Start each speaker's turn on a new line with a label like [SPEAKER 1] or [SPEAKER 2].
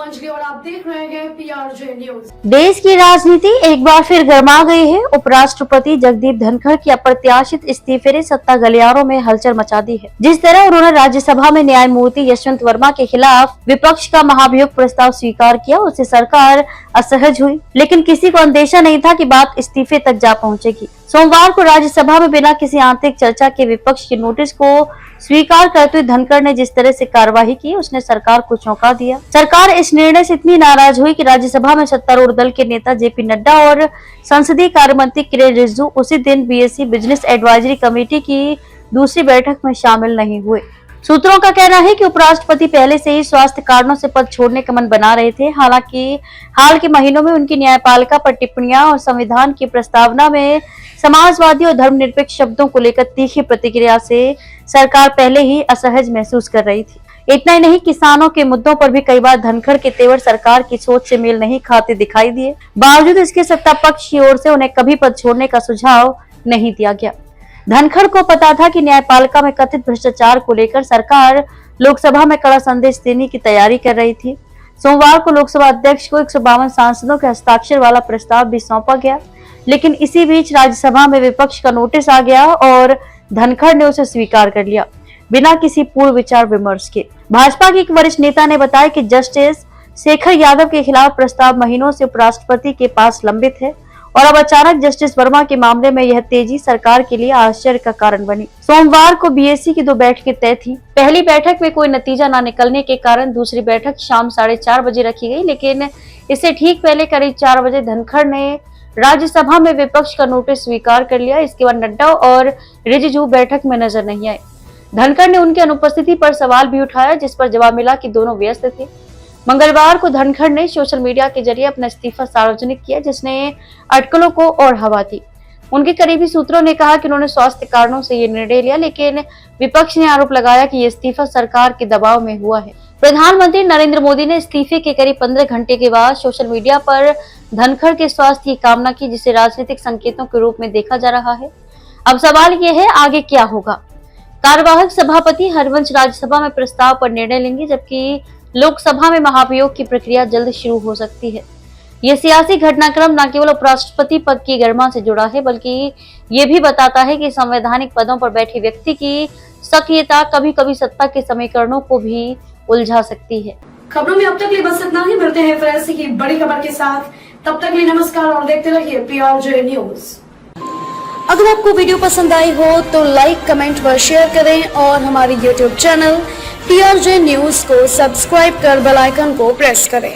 [SPEAKER 1] अंजलि और आप देख रहे हैं PRJ न्यूज।
[SPEAKER 2] देश की राजनीति एक बार फिर गर्मा गई है। उपराष्ट्रपति जगदीप धनखड़ की अप्रत्याशित इस्तीफे ने सत्ता गलियारों में हलचल मचा दी है। जिस तरह उन्होंने राज्यसभा में न्यायमूर्ति यशवंत वर्मा के खिलाफ विपक्ष का महाभियोग प्रस्ताव स्वीकार किया, उससे सरकार असहज हुई, लेकिन किसी को अंदेशा नहीं था कि बात इस्तीफे तक जा पहुंचेगी। सोमवार को राज्यसभा में बिना किसी आंतरिक चर्चा के विपक्ष के नोटिस को स्वीकार करते हुए धनखड़ ने जिस तरह से कार्यवाही की, उसने सरकार को चौंका दिया। सरकार इस निर्णय से इतनी नाराज हुई कि राज्यसभा में सत्तारूढ़ दल के नेता JP नड्डा और संसदीय कार्य मंत्री किरेन रिजिजू उसी दिन BSc बिजनेस एडवाइजरी कमेटी की दूसरी बैठक में शामिल नहीं हुए। सूत्रों का कहना है कि उपराष्ट्रपति पहले से ही स्वास्थ्य कारणों से पद छोड़ने का मन बना रहे थे। हालांकि हाल के महीनों में उनकी न्यायपालिका पर टिप्पणियां और संविधान की प्रस्तावना में समाजवादी और धर्मनिरपेक्ष शब्दों को लेकर तीखी प्रतिक्रिया से सरकार पहले ही असहज महसूस कर रही थी। इतना ही नहीं, किसानों के मुद्दों पर भी कई बार धनखड़ के तेवर सरकार की सोच से मेल नहीं खाते दिखाई दिए। बावजूद इसके सत्ता पक्ष की ओर से उन्हें कभी पद छोड़ने का सुझाव नहीं दिया गया। धनखड़ को पता था कि न्यायपालिका में कथित भ्रष्टाचार को लेकर सरकार लोकसभा में कड़ा संदेश देने की तैयारी कर रही थी। सोमवार को लोकसभा अध्यक्ष को 152 सांसदों के हस्ताक्षर वाला प्रस्ताव भी सौंपा गया, लेकिन इसी बीच राज्यसभा में विपक्ष का नोटिस आ गया और धनखड़ ने उसे स्वीकार कर लिया बिना किसी पूर्व विचार विमर्श के। भाजपा के एक वरिष्ठ नेता ने बताया कि जस्टिस शेखर यादव के खिलाफ प्रस्ताव महीनों से उपराष्ट्रपति के पास लंबित है और अब अचानक जस्टिस वर्मा के मामले में यह तेजी सरकार के लिए आश्चर्य का कारण बनी। सोमवार को BSc की 2 बैठकें तय थी। पहली बैठक में कोई नतीजा न निकलने के कारण दूसरी बैठक शाम 4:30 बजे रखी गई, लेकिन इससे ठीक पहले करीब 4 बजे धनखड़ ने राज्यसभा में विपक्ष का नोटिस स्वीकार कर लिया। इसके बाद नड्डा और रिजिजू बैठक में नजर नहीं आए। धनखड़ ने उनकी अनुपस्थिति पर सवाल भी उठाया, जिस पर जवाब मिला कि दोनों व्यस्त थे। मंगलवार को धनखड़ ने सोशल मीडिया के जरिए अपना इस्तीफा सार्वजनिक किया, जिसने अटकलों को और हवा दी। उनके करीबी सूत्रों ने कहा कि उन्होंने स्वास्थ्य कारणों से ये निर्णय लिया, लेकिन विपक्ष ने आरोप लगाया कि ये इस्तीफा सरकार के दबाव में हुआ है। प्रधानमंत्री नरेंद्र मोदी ने इस्तीफे के करीब 15 घंटे के बाद सोशल मीडिया पर धनखड़ के स्वास्थ्य की कामना की, जिसे राजनीतिक संकेतों के रूप में देखा जा रहा है। अब सवाल ये है, आगे क्या होगा? कार्यवाहक सभापति हरिवंश राज्यसभा में प्रस्ताव पर निर्णय लेंगे, जबकि लोकसभा में महाभियोग की प्रक्रिया जल्द शुरू हो सकती है। यह सियासी घटनाक्रम न केवल उपराष्ट्रपति पद की गरिमा से जुड़ा है, बल्कि ये भी बताता है कि संवैधानिक पदों पर बैठे व्यक्ति की सक्रियता कभी कभी सत्ता के समीकरणों को भी उलझा सकती है।
[SPEAKER 1] खबरों में अब तक लिए बस इतना ही। मिलते हैं फिर ऐसी की बड़ी खबर के साथ। तब तक लिए नमस्कार और देखते रहिए PRJ न्यूज।
[SPEAKER 3] अगर आपको वीडियो पसंद आई हो तो लाइक, कमेंट व शेयर करें और हमारे YouTube चैनल PRJ न्यूज को सब्सक्राइब कर बेल आइकन को प्रेस करें।